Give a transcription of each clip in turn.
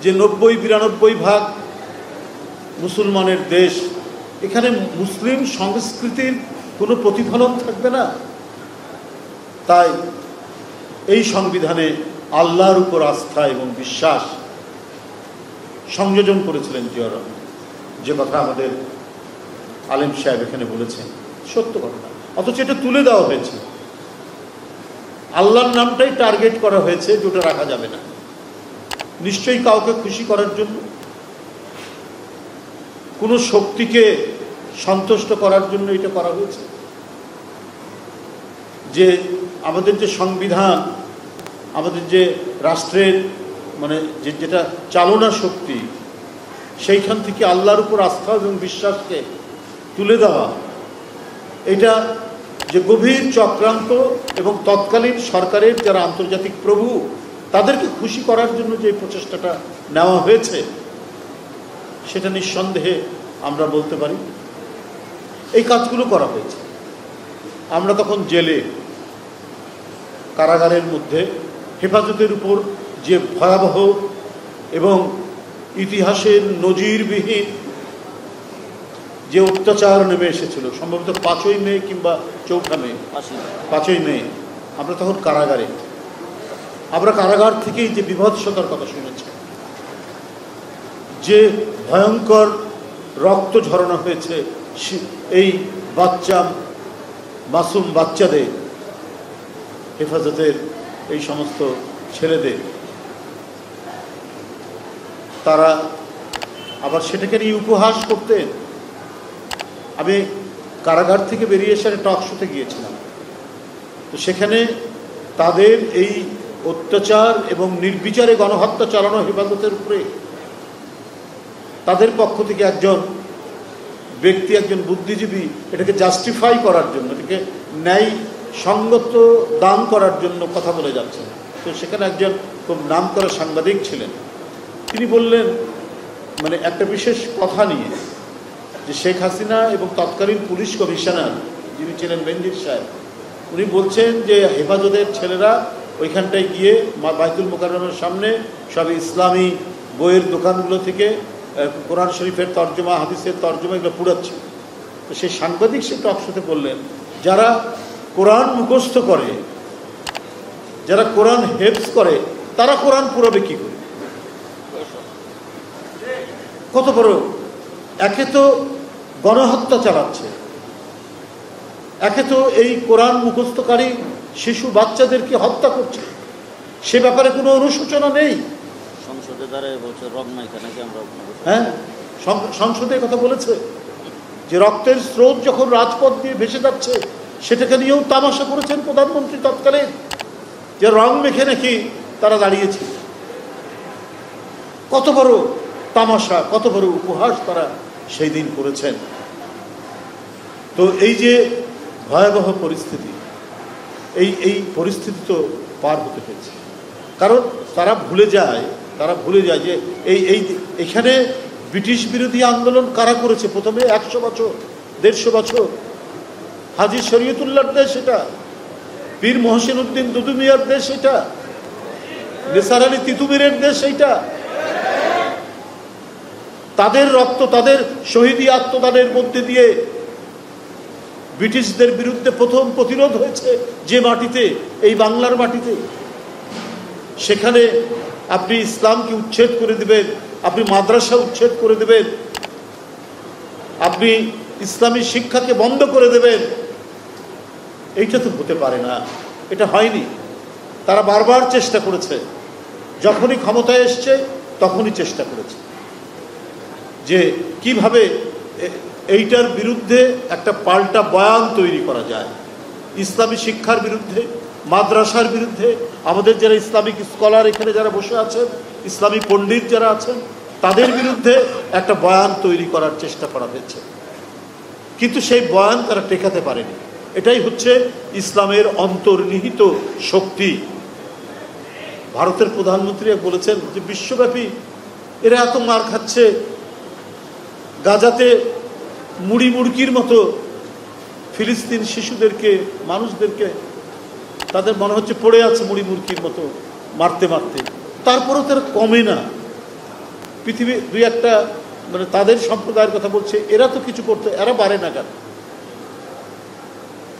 যে 90-92 মুসলমানের দেশ, এখানে মুসলিম সংস্কৃতির কোনো প্রতিফলন থাকবে না। তাই এই সংবিধানে আল্লাহর উপর আস্থা এবং বিশ্বাস সংযোজন করেছিলেন জিয়া রহমান। যে কথা আমাদের আলেম সাহেব এখানে বলেছেন সত্য ঘটনা, অথচ এটা তুলে দেওয়া হয়েছে। আল্লাহর নামটাই টার্গেট করা হয়েছে, যেটা রাখা যাবে না। নিশ্চয়ই কাউকে খুশি করার জন্য, কোনো শক্তিকে সন্তুষ্ট করার জন্য এটা করা হয়েছে। যে আমাদের যে সংবিধান, আমাদের যে রাষ্ট্রের মানে যেটা চালনা শক্তি, সেইখান থেকে আল্লাহর উপর আস্থা এবং বিশ্বাসকে তুলে দেওয়া, এটা যে গভীর চক্রান্ত এবং তৎকালীন সরকারের যারা আন্তর্জাতিক প্রভু, তাদেরকে খুশি করার জন্য যে প্রচেষ্টাটা নেওয়া হয়েছে, সেটা নিঃসন্দেহে আমরা বলতে পারি এই কাজগুলো করা হয়েছে। আমরা তখন জেলে, কারাগারের মধ্যে হেফাজতের উপর যে ভয়াবহ এবং ইতিহাসের নজিরবিহীন যে অত্যাচার নেমে এসেছিল, সম্ভবত 5ই মে কিংবা 4 মে, 5ই মে, আমরা তখন কারাগারে। আমরা কারাগার থেকেই যে বিভৎসতার কথা শুনেছি, যে ভয়ঙ্কর রক্ত ঝরানো হয়েছে এই মাসুম বাচ্চাদের, হেফাজতের এই সমস্ত ছেলেদের, তারা আবার সেটাকে নিয়ে উপহাস করতেন। আমি কারাগার থেকে বেরিয়ে এসে টক শোতে গিয়েছিলাম, তো সেখানে তাদের এই অত্যাচার এবং নির্বিচারে গণহত্যা চালানো হেফাজতের উপরে তাদের পক্ষ থেকে একজন ব্যক্তি, একজন বুদ্ধিজীবী এটাকে জাস্টিফাই করার জন্য, এটাকে ন্যায় সঙ্গত দান করার জন্য কথা বলে যাচ্ছেন। তো সেখানে একজন খুব নামকরা সাংবাদিক ছিলেন, তিনি বললেন মানে একটা বিশেষ কথা নিয়ে, যে শেখ হাসিনা এবং তৎকালীন পুলিশ কমিশনার যিনি ছিলেন বেনজির সাহেব, উনি বলছেন যে হেফাজতের ছেলেরা ওইখানটায় গিয়ে বাইতুল মোকাররমের সামনে সব ইসলামী বইয়ের দোকানগুলো থেকে কোরআন শরীফের তর্জমা, হাদিসের তর্জমা এগুলো পুড়াচ্ছে। তো সেই সাংবাদিক সে টক শোতে বললেন, যারা কোরআন মুখস্থ করে, যারা কোরআন হেফজ করে, তারা কোরআন পুরাবে কি করে? কত বড়! একে তো গণহত্যা চালাচ্ছে, একে তো এই কোরআন মুখস্থকারী শিশু বাচ্চাদেরকে হত্যা করছে, সে ব্যাপারে কোনো অনুশোচনা নেই। সংসদে দাঁড়িয়ে বলছে হ্যাঁ, সংসদে কথা বলেছে যে রক্তের স্রোত যখন রাজপথ দিয়ে ভেসে যাচ্ছে, সেটাকে নিয়েও তামাশা করেছেন প্রধানমন্ত্রী তৎকালীন, যে রং মেখে নাকি তারা দাঁড়িয়েছে। কত বড় তামাশা, কত বড় উপহাস তারা সেই দিন করেছেন। তো এই যে ভয়াবহ পরিস্থিতি, এই পরিস্থিতি তো পার হতে হয়েছে, কারণ তারা ভুলে যায় যে এখানে ব্রিটিশ বিরোধী আন্দোলন কারা করেছে প্রথমে? 100 বছর, 150 বছর। হাজী শরীয়তুল্লাহর দেশ এটা, পীর মহসিন উদ্দিন দুদু মিয়ার দেশ এটা, নিসার আলী তিতুমিরের দেশ এইটা। তাদের রক্ত, তাদের শহীদি আত্মদানের মধ্যে দিয়ে ব্রিটিশদের বিরুদ্ধে প্রথম প্রতিরোধ হয়েছে যে মাটিতে, এই বাংলার মাটিতে। সেখানে আপনি ইসলামকে উচ্ছেদ করে দেবেন, আপনি মাদ্রাসা উচ্ছেদ করে দেবেন, আপনি ইসলামী শিক্ষাকে বন্ধ করে দেবেন, এইটা তো হতে পারে না। এটা হয়নি। তারা বারবার চেষ্টা করেছে, যখনই ক্ষমতায় এসছে তখনই চেষ্টা করেছে যে কিভাবে এইটার বিরুদ্ধে একটা পাল্টা বয়ান তৈরি করা যায়, ইসলামী শিক্ষার বিরুদ্ধে, মাদ্রাসার বিরুদ্ধে। আমাদের যারা ইসলামিক স্কলার এখানে যারা বসে আছেন, ইসলামী পণ্ডিত যারা আছেন, তাদের বিরুদ্ধে একটা বয়ান তৈরি করার চেষ্টা করা হয়েছে, কিন্তু সেই বয়ান তারা টেকাতে পারেনি। এটাই হচ্ছে ইসলামের অন্তর্নিহিত শক্তি। ভারতের প্রধানমন্ত্রী বলেছেন যে বিশ্বব্যাপী এরা এত মার খাচ্ছে, গাজাতে মুড়ি মুড়কির মতো ফিলিস্তিন শিশুদেরকে, মানুষদেরকে তাদের মনে হচ্ছে পড়ে আছে মুড়ি মুড়কির মতো মারতে মারতে, তারপরেও তারা কমে না। পৃথিবী দুই একটা মানে তাদের সম্প্রদায়ের কথা বলছে, এরা তো কিছু করতে, এরা পারে না কেন?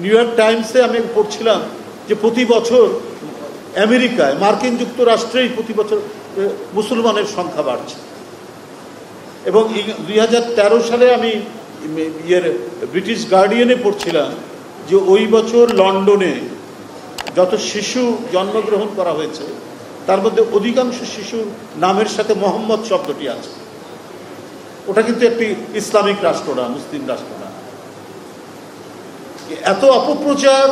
নিউ ইয়র্ক টাইমসে আমি পড়ছিলাম যে প্রতি বছর আমেরিকায়, মার্কিন যুক্তরাষ্ট্রেই প্রতি বছর মুসলমানের সংখ্যা বাড়ছে। এবং 2013 সালে আমি ব্রিটিশ গার্ডিয়ানে পড়ছিলাম যে ওই বছর লন্ডনে যত শিশু জন্মগ্রহণ করা হয়েছে তার মধ্যে অধিকাংশ শিশুর নামের সাথে মোহাম্মদ শব্দটি আছে। ওটা কিন্তু একটি ইসলামিক রাষ্ট্র না, মুসলিম রাষ্ট্র না। এত অপপ্রচার,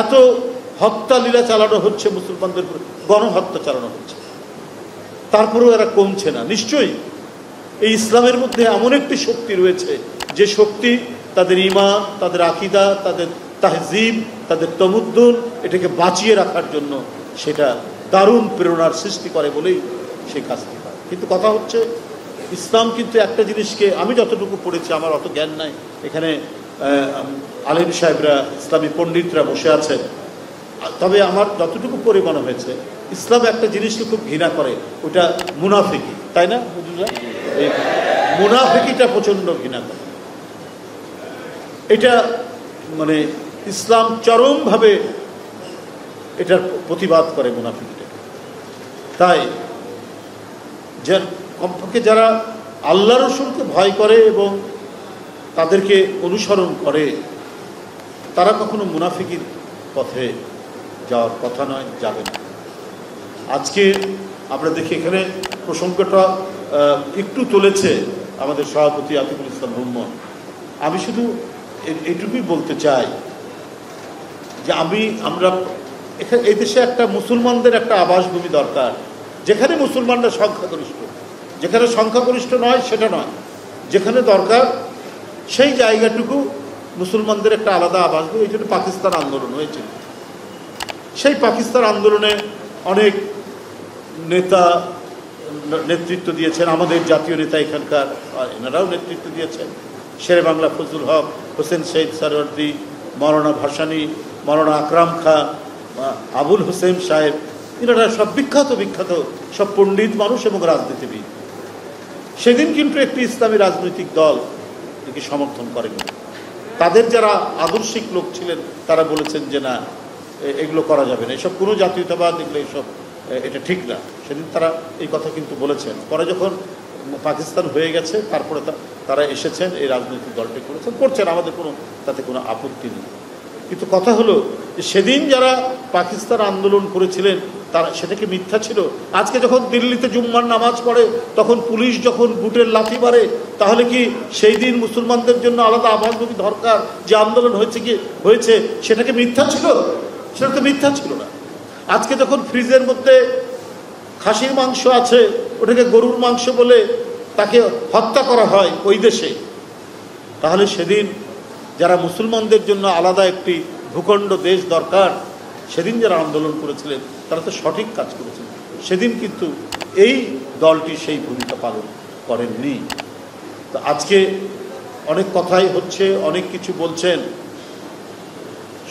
এত হত্যা লীলা চালানো হচ্ছে, মুসলমানদের গণহত্যা চালানো হচ্ছে, তারপরেও এরা কমছে না। নিশ্চয়ই এই ইসলামের মধ্যে এমন একটি শক্তি রয়েছে যে শক্তি তাদের ঈমান, তাদের আকীদা, তাদের তাহজিব, তাদের তমুদ্দুন এটাকে বাঁচিয়ে রাখার জন্য সেটা দারুণ প্রেরণার সৃষ্টি করে বলেই সেই কাজটি হয়। কিন্তু কথা হচ্ছে ইসলাম কিন্তু একটা জিনিসকে, আমি যতটুকু পড়েছি, আমার অত জ্ঞান নাই, এখানে আলেম সাহেবরা, ইসলামী পণ্ডিতরা বসে আছেন, তবে আমার যতটুকু পড়ে মনে হয়েছে ইসলাম একটা জিনিসকে খুব ঘৃণা করে, ওটা মুনাফিকি, তাই না হুজুররা? এই মুনাফিকিটা প্রচণ্ড ঘৃণা করে। এটা মানে ইসলাম চরমভাবে এটার প্রতিবাদ করে মুনাফিকিটাকে। তাই যে কমপক্ষে যারা আল্লাহ রসুলকে ভয় করে এবং তাদেরকে অনুসরণ করে, তারা কখনো মুনাফিকির পথে যাওয়ার কথা নয়, যাবে না। আজকে আমরা দেখি এখানে প্রসঙ্গটা একটু তুলেছে আমাদের সভাপতি আতিকুল ইসলাম মোহাম্মদ। আমি শুধু এইটুকুই বলতে চাই যে আমরা এখানে এই দেশে একটা মুসলমানদের একটা আবাসভূমি দরকার, যেখানে মুসলমানরা সংখ্যাগরিষ্ঠ, যেখানে সংখ্যাগরিষ্ঠ নয় সেটা নয়, যেখানে দরকার সেই জায়গাটুকু মুসলমানদের একটা আলাদা আবাসভূমি। এই জন্য পাকিস্তান আন্দোলন হয়েছিল। সেই পাকিস্তান আন্দোলনে অনেক নেতা নেতৃত্ব দিয়েছেন, আমাদের জাতীয় নেতা এখানকার এনারাও নেতৃত্ব দিয়েছেন, শেরে বাংলা ফজলুল হক, হোসেন শহীদ সরওয়ার্দী, মৌলানা ভাসানী, মৌলানা আকরাম খান, আবুল হোসেন সাহেব, এনারা সব বিখ্যাত সব পণ্ডিত মানুষ এবং রাজনীতিবিদ। সেদিন কিন্তু একটি ইসলামী রাজনৈতিক দল একে সমর্থন করেনি। তাদের যারা আদর্শিক লোক ছিলেন তারা বলেছেন যে না, এগুলো করা যাবে না, এসব কোনো জাতীয়তাবাদ, এগুলো এসব এটা ঠিক না। সেদিন তারা এই কথা কিন্তু বলেছেন। পরে যখন পাকিস্তান হয়ে গেছে তারপরে তারা এসেছেন, এই রাজনৈতিক দলটি করছেন, আমাদের তাতে কোনো আপত্তি নেই। কিন্তু কথা হলো যে সেদিন যারা পাকিস্তান আন্দোলন করেছিলেন তারা সেটাকে মিথ্যা ছিল। আজকে যখন দিল্লিতে জুম্মার নামাজ পড়ে তখন পুলিশ যখন বুটের লাথি মারে, তাহলে কি সেই দিন মুসলমানদের জন্য আলাদা আবাসভূমি দরকার যে আন্দোলন হয়েছে সেটাকে মিথ্যা ছিল? সেটা তো মিথ্যা ছিল না। আজকে যখন ফ্রিজের মধ্যে খাসির মাংস আছে, ওটাকে গরুর মাংস বলে তাকে হত্যা করা হয় ওই দেশে, তাহলে সেদিন যারা মুসলমানদের জন্য আলাদা একটি ভূখণ্ড দেশ দরকার, সেদিন যারা আন্দোলন করেছিলেন তারা তো সঠিক কাজ করেছিলেন। সেদিন কিন্তু এই দলটি সেই ভূমিকা পালন করেননি। তো আজকে অনেক কথাই হচ্ছে, অনেক কিছু বলছেন,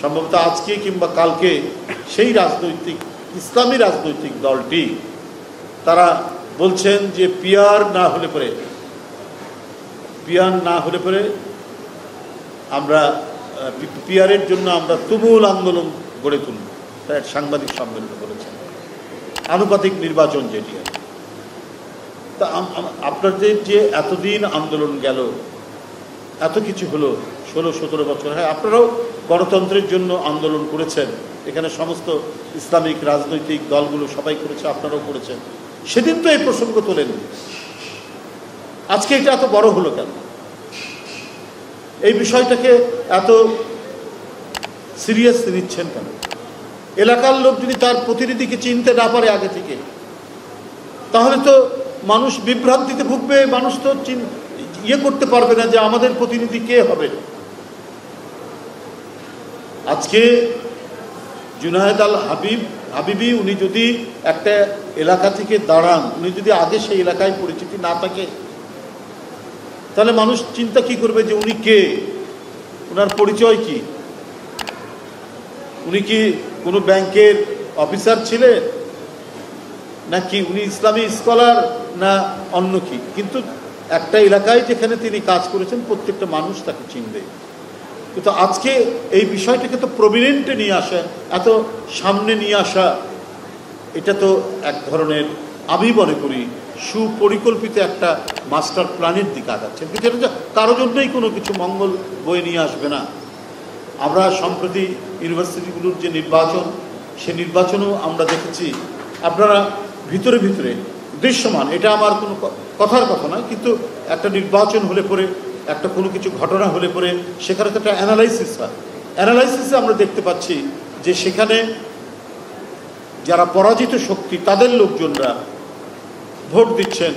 সম্ভবত আজকে কিংবা কালকে সেই ইসলামী রাজনৈতিক দলটি তারা বলছেন যে পিয়ার না হলে পরে আমরা পিয়ারের জন্য আমরা তুমুল আন্দোলন গড়ে তুলব। তাই এক সাংবাদিক সম্মেলনে বলেছেন, আনুপাতিক নির্বাচন যেটি। তা আপনাদের যে এতদিন আন্দোলন গেল, এত কিছু হলো, 16-17 বছর, হ্যাঁ আপনারাও গণতন্ত্রের জন্য আন্দোলন করেছেন, এখানে সমস্ত ইসলামিক রাজনৈতিক দলগুলো সবাই করেছে, আপনারাও করেছেন। সেদিন তো এই প্রসঙ্গ তোলেননি। আজকে এটা এত বড় হলো কেন? এই বিষয়টাকে এত সিরিয়াসলি নিচ্ছেন কেন? এলাকার লোক যদি তার প্রতিনিধিকে চিনতে না পারে আগে থেকে, তাহলে তো মানুষ বিভ্রান্তিতে ভুগবে, মানুষ তো করতে পারবে না যে আমাদের প্রতিনিধি কে হবে। আজকে জুনায়েদ আল হাবিবি উনি যদি একটা এলাকা থেকে দাঁড়ান, উনি যদি আগে সেই এলাকায় পরিচিতি না থাকে, তাহলে মানুষ চিন্তা কি করবে যে উনি কে, ওনার পরিচয় কি, উনি কি কোনো ব্যাংকের অফিসার ছিলেন, নাকি উনি ইসলামী স্কলার না অন্য কি, কিন্তু একটা এলাকায় যেখানে তিনি কাজ করেছেন প্রত্যেকটা মানুষ তাকে চিনবে। কিন্তু আজকে এই বিষয়টাকে তো প্রমিনেন্টে নিয়ে আসা, এত সামনে নিয়ে আসা, এটা তো এক ধরনের, আমি মনে করি সুপরিকল্পিত একটা মাস্টার প্ল্যানের দিকে আগাচ্ছেন, কিন্তু এটা কারো জন্যই কোনো কিছু মঙ্গল বয়ে নিয়ে আসবে না। আমরা সম্প্রতি ইউনিভার্সিটিগুলোর যে নির্বাচন, সে নির্বাচনেও আমরা দেখেছি আপনারা ভিতরে ভিতরে দৃশ্যমান, এটা আমার কোনো কথার কথা নয়, কিন্তু একটা নির্বাচন হলে পরে, একটা কোনো কিছু ঘটনা হলে পরে সেখানে তো একটা অ্যানালাইসিস হয়। অ্যানালাইসিসে আমরা দেখতে পাচ্ছি যে সেখানে যারা পরাজিত শক্তি তাদের লোকজনরা ভোট দিচ্ছেন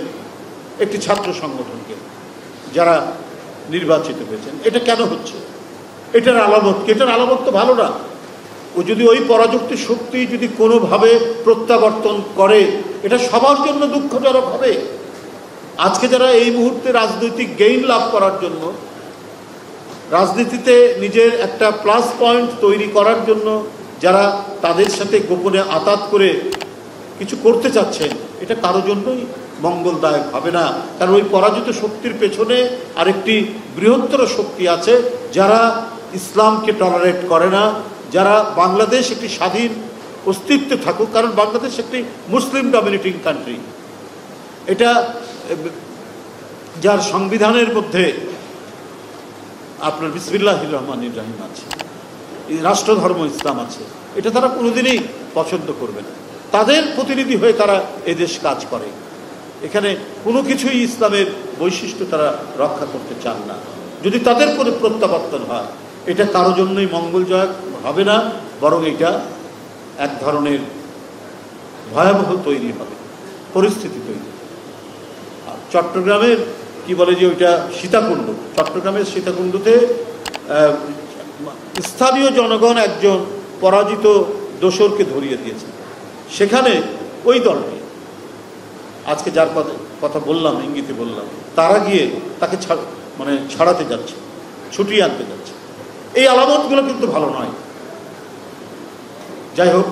একটি ছাত্র সংগঠনকে যারা নির্বাচিত হয়েছেন। এটা কেন হচ্ছে? এটার আলামত কি? এটার আলামত তো ভালো না। ও যদি ওই পরাযুক্ত শক্তি যদি কোনোভাবে প্রত্যাবর্তন করে, এটা সবার জন্য দুঃখজনক হবে। আজকে যারা এই মুহূর্তে রাজনৈতিক গেইন লাভ করার জন্য, রাজনীতিতে নিজের একটা প্লাস পয়েন্ট তৈরি করার জন্য যারা তাদের সাথে গোপনে আতাত করে কিছু করতে চাচ্ছেন, এটা কারো জন্যই মঙ্গলদায়ক হবে না। কারণ ওই পরাজিত শক্তির পেছনে আরেকটি বৃহত্তর শক্তি আছে যারা ইসলামকে টলারেট করে না, যারা বাংলাদেশ একটি স্বাধীন অস্তিত্বে থাকুক, কারণ বাংলাদেশ একটি মুসলিম ডমিনেটিং কান্ট্রি, এটা যার সংবিধানের মধ্যে আপনার বিসমিল্লাহির রহমানির রহিম আছে, রাষ্ট্রধর্ম ইসলাম আছে, এটা তারা কোনোদিনই পছন্দ করবে না। তাদের প্রতিনিধি হয়ে তারা এদেশ কাজ করে, এখানে কোনো কিছুই ইসলামের বৈশিষ্ট্য তারা রক্ষা করতে চান না। যদি তাদের করে প্রত্যাবর্তন হয়, এটা কারো জন্যই মঙ্গলজনক হবে না, বরং এটা এক ধরনের ভয়াবহ তৈরি হবে, পরিস্থিতি তৈরি। আর চট্টগ্রামের কি বলে যে ওইটা সীতাকুণ্ড, চট্টগ্রামের সীতাকুণ্ডতে স্থানীয় জনগণ একজন পরাজিত দোসরকে ধরিয়ে দিয়েছে। সেখানে ওই দলটি আজকে যার কথা বললাম, ইঙ্গিতে বললাম, তারা গিয়ে তাকে ছাড়াতে যাচ্ছে, ছুটিয়ে আনতে যাচ্ছে। এই আলামতগুলো কিন্তু ভালো নয়। যাই হোক,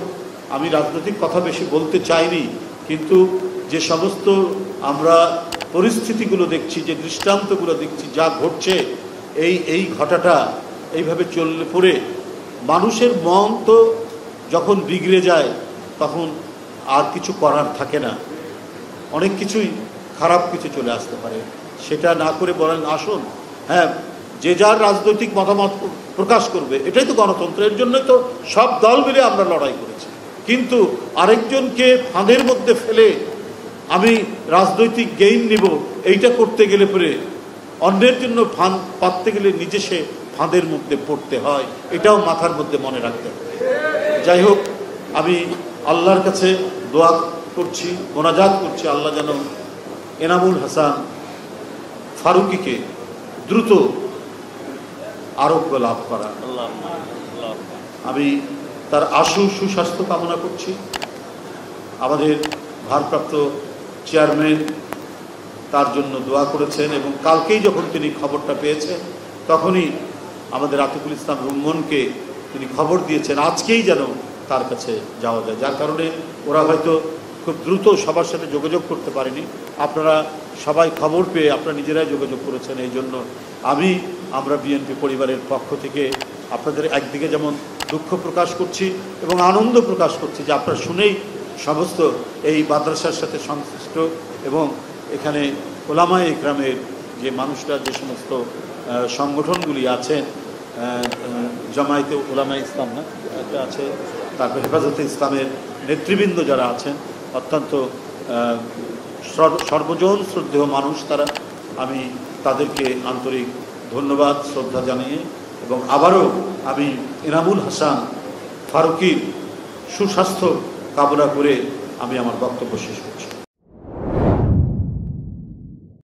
আমি রাজনৈতিক কথা বেশি বলতে চাইনি, কিন্তু যে সমস্ত আমরা পরিস্থিতিগুলো দেখছি, যে দৃষ্টান্তগুলো দেখছি, যা ঘটছে, এই ঘটাটা এইভাবে চললে পরে মানুষের মন তো যখন বিগড়ে যায় তখন আর কিছু করার থাকে না, অনেক কিছুই খারাপ কিছু চলে আসতে পারে। সেটা না করে বলেন আসুন, হ্যাঁ, যে যার রাজনৈতিক মতামত প্রকাশ করবে, এটাই তো গণতন্ত্র, এর জন্যই তো সব দল মিলে আমরা লড়াই করেছি। কিন্তু আরেকজনকে ফাঁদের মধ্যে ফেলে আমি রাজনৈতিক গেইন নিব, এইটা করতে গেলে পরে অন্যের জন্য ফাঁদ পাততে গেলে নিজে সে ফাঁদের মধ্যে পড়তে হয়, এটাও মাথার মধ্যে মনে রাখতে হবে। যাই হোক, আমি আল্লাহর কাছে দোয়া করছি, মোনাজাত করছি, আল্লাহ যেন এনামুল হাসান ফারুকীকে দ্রুত আরোগ্য লাভ করা, আমি তার আশু সুস্বাস্থ্য কামনা করছি। আমাদের ভারপ্রাপ্ত চেয়ারম্যান তার জন্য দোয়া করেছেন, এবং কালকেই যখন তিনি খবরটা পেয়েছেন তখনই আমাদের আতিকুল ইসলাম রুম্মনকে তিনি খবর দিয়েছেন আজকেই যেন তার কাছে যাওয়া যায়, যার কারণে ওরা হয়তো খুব দ্রুত সবার সাথে যোগাযোগ করতে পারেনি। আপনারা সবাই খবর পেয়ে আপনারা নিজেরাই যোগাযোগ করেছেন, এই জন্য আমরা বিএনপি পরিবারের পক্ষ থেকে আপনাদের একদিকে যেমন দুঃখ প্রকাশ করছি এবং আনন্দ প্রকাশ করছি যে আপনারা শুনেই সমস্ত এই মাদ্রাসার সাথে সংশ্লিষ্ট এবং এখানে ওলামায়ে ইকরামের যে মানুষরা, যে সমস্ত সংগঠনগুলি আছেন, জামায়াতে ওলামায়ে ইসলাম না একটা আছে, তারপর হেফাজতে ইসলামের নেতৃবৃন্দ যারা আছেন, অত্যন্ত সর্বজন শ্রদ্ধেয় মানুষ তারা, আমি তাদেরকে আন্তরিক ধন্যবাদ শ্রদ্ধা জানিয়ে এবং আবারও আমি এনামুল হাসান ফারুকীর সুস্বাস্থ্য কামনা করে আমি আমার বক্তব্য শেষ করছি।